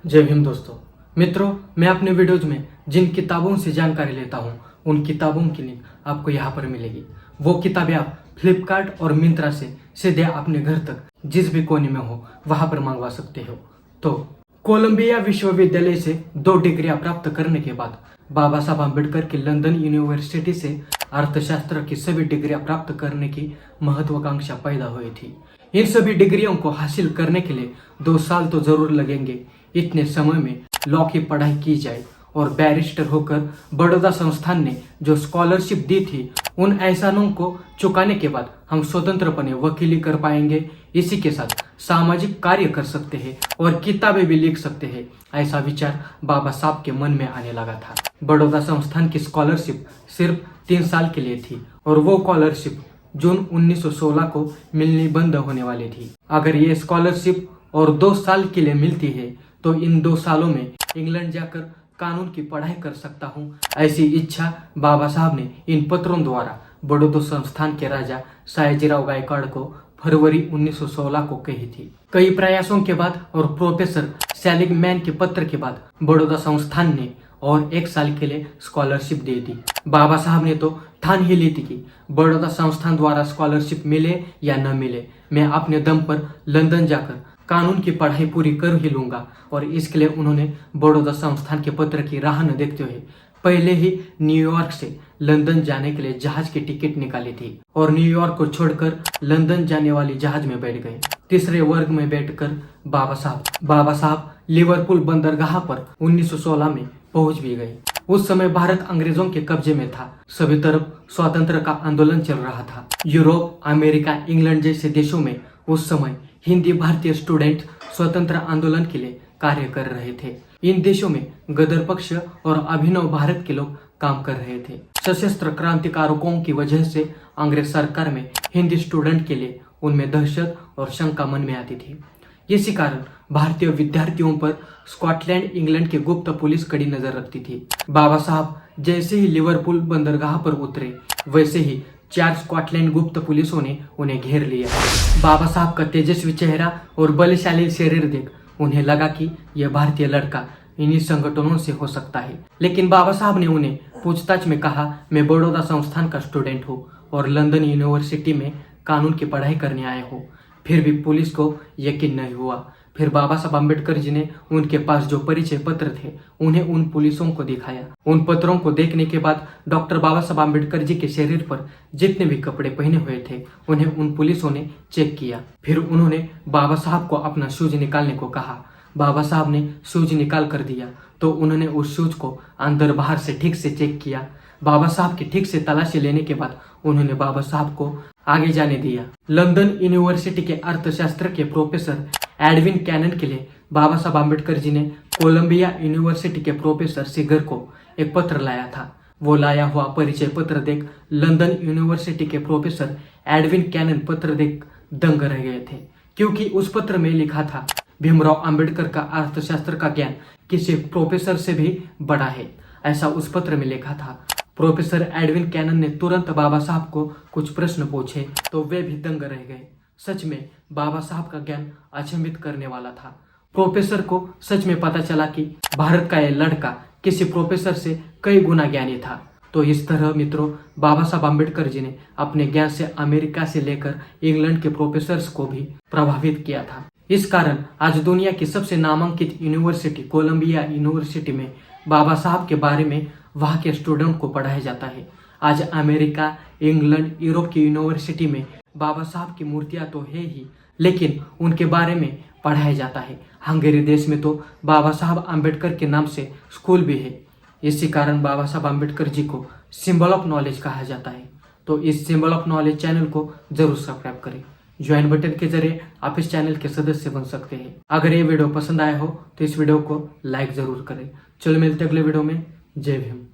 जय हिंद दोस्तों। मित्रों, मैं अपने वीडियोज में जिन किताबों से जानकारी लेता हूँ उन किताबों की लिंक आपको यहाँ पर मिलेगी। वो किताबें आप फ्लिपकार्ट और मिंत्रा से सीधे अपने घर तक जिस भी कोने में हो वहां पर मंगवा सकते हो। तो कोलंबिया विश्वविद्यालय से 2 डिग्रियां प्राप्त करने के बाद बाबा साहब अम्बेडकर की लंदन यूनिवर्सिटी से अर्थशास्त्र की सभी डिग्रियां प्राप्त करने की महत्वाकांक्षा पैदा हुई थी। इन सभी डिग्रियों को हासिल करने के लिए 2 साल तो जरूर लगेंगे। इतने समय में लॉ की पढ़ाई की जाए और बैरिस्टर होकर बड़ौदा संस्थान ने जो स्कॉलरशिप दी थी उन एहसानों को चुकाने के बाद हम स्वतंत्रपने वकीली कर पाएंगे। इसी के साथ सामाजिक कार्य कर सकते हैं और किताबें भी लिख सकते हैं। ऐसा विचार बाबा साहब के मन में आने लगा था। बड़ौदा संस्थान की स्कॉलरशिप सिर्फ 3 साल के लिए थी और वो स्कॉलरशिप जून 1916 को मिलनी बंद होने वाली थी। अगर ये स्कॉलरशिप और 2 साल के लिए मिलती है तो इन 2 सालों में इंग्लैंड जाकर कानून की पढ़ाई कर सकता हूँ। ऐसी इच्छा बाबा साहब ने इन पत्रों द्वारा बड़ौदा संस्थान के राजा सयाजीराव गायकवाड़ को फरवरी 1916 को कही थी। कई प्रयासों के बाद और प्रोफेसर सेलिगमैन के पत्र के बाद बड़ौदा संस्थान ने और 1 साल के लिए स्कॉलरशिप दे दी। बाबा साहब ने तो ठान ही ली थी कि बड़ौदा संस्थान द्वारा स्कॉलरशिप मिले या न मिले, मैं अपने दम पर लंदन जाकर कानून की पढ़ाई पूरी कर ही लूंगा। और इसके लिए उन्होंने बड़ौदा संस्थान के पत्र की राह न देखते हुए पहले ही न्यूयॉर्क से लंदन जाने के लिए जहाज की टिकट निकाली थी और न्यूयॉर्क को छोड़कर लंदन जाने वाली जहाज में बैठ गए। तीसरे वर्ग में बैठकर बाबा साहब लिवरपूल बंदरगाह पर 1916 में पहुंच भी गए। उस समय भारत अंग्रेजों के कब्जे में था। सभी तरफ स्वातंत्र का आंदोलन चल रहा था। यूरोप, अमेरिका, इंग्लैंड जैसे देशों में उस समय हिंदी भारतीय स्टूडेंट स्वतंत्र आंदोलन के लिए कार्य कर रहे थे। इन देशों में गदर पक्ष और अभिनव भारत के लोग काम कर रहे थे। सशस्त्र क्रांतिकारकों की वजह से अंग्रेज सरकार में हिंदी स्टूडेंट के लिए उनमें दहशत और शंका मन में आती थी। इसी कारण भारतीय विद्यार्थियों पर स्कॉटलैंड, इंग्लैंड की गुप्त पुलिस कड़ी नजर रखती थी। बाबा साहब जैसे ही लिवरपूल बंदरगाह पर उतरे वैसे ही 4 स्कॉटलैंड गुप्त पुलिसों ने उन्हें घेर लिया। बाबा साहब का तेजस्वी चेहरा और बलशाली शरीर देख उन्हें लगा कि यह भारतीय लड़का इन्हीं संगठनों से हो सकता है। लेकिन बाबा साहब ने उन्हें पूछताछ में कहा, मैं बड़ौदा संस्थान का स्टूडेंट हूँ और लंदन यूनिवर्सिटी में कानून की पढ़ाई करने आए हो। फिर भी पुलिस को यकीन नहीं हुआ। फिर बाबा साहब अम्बेडकर जी ने उनके पास जो परिचय पत्र थे उन्हें उन पुलिसों को दिखाया। उन पत्रों को देखने के बाद डॉक्टर बाबा साहब अम्बेडकर जी के शरीर पर जितने भी कपड़े पहने हुए थे उन्हें उन पुलिसों ने चेक किया। फिर उन्होंने बाबा साहब को अपना शूज निकालने को कहा। बाबा साहब ने शूज निकाल कर दिया तो उन्होंने उस शूज को अंदर बाहर से ठीक से चेक किया। बाबा साहब की ठीक से तलाशी लेने के बाद उन्होंने बाबा साहब को आगे जाने दिया। लंदन यूनिवर्सिटी के अर्थशास्त्र के प्रोफेसर एडविन कैनन के लिए बाबा साहब अम्बेडकर जी ने कोलंबिया यूनिवर्सिटी के प्रोफेसर सिगर को एक पत्र लाया था। वो लाया हुआ परिचय पत्र देख लंदन यूनिवर्सिटी के प्रोफेसर एडविन कैनन पत्र देख दंग रह गए थे, क्योंकि उस पत्र में लिखा था, भीमराव अंबेडकर का अर्थशास्त्र का ज्ञान किसी प्रोफेसर से भी बड़ा है। ऐसा उस पत्र में लिखा था। प्रोफेसर एडविन कैनन ने तुरंत बाबा साहब को कुछ प्रश्न पूछे तो वे भी दंग रह गए। सच में बाबा साहब का ज्ञान अचंभित करने वाला था। प्रोफेसर को सच में पता चला कि भारत का यह लड़का किसी प्रोफेसर से कई गुना ज्ञानी था। तो इस तरह मित्रों, बाबा साहब अम्बेडकर जी ने अपने ज्ञान से अमेरिका से लेकर इंग्लैंड के प्रोफेसर्स को भी प्रभावित किया था। इस कारण आज दुनिया की सबसे नामांकित यूनिवर्सिटी कोलंबिया यूनिवर्सिटी में बाबा साहब के बारे में वहाँ के स्टूडेंट को पढ़ाया जाता है। आज अमेरिका, इंग्लैंड, यूरोप की यूनिवर्सिटी में बाबा साहब की मूर्तियां तो है ही, लेकिन उनके बारे में पढ़ाया जाता है। हंगेरी देश में तो बाबा साहब अम्बेडकर के नाम से स्कूल भी है। इसी कारण बाबा साहब अम्बेडकर जी को सिंबल ऑफ नॉलेज कहा जाता है। तो इस सिंबल ऑफ नॉलेज चैनल को जरूर सब्सक्राइब करें। ज्वाइन बटन के जरिए आप इस चैनल के सदस्य बन सकते हैं। अगर ये वीडियो पसंद आया हो तो इस वीडियो को लाइक जरूर करें। चलो मिलते अगले वीडियो में। जय भीम।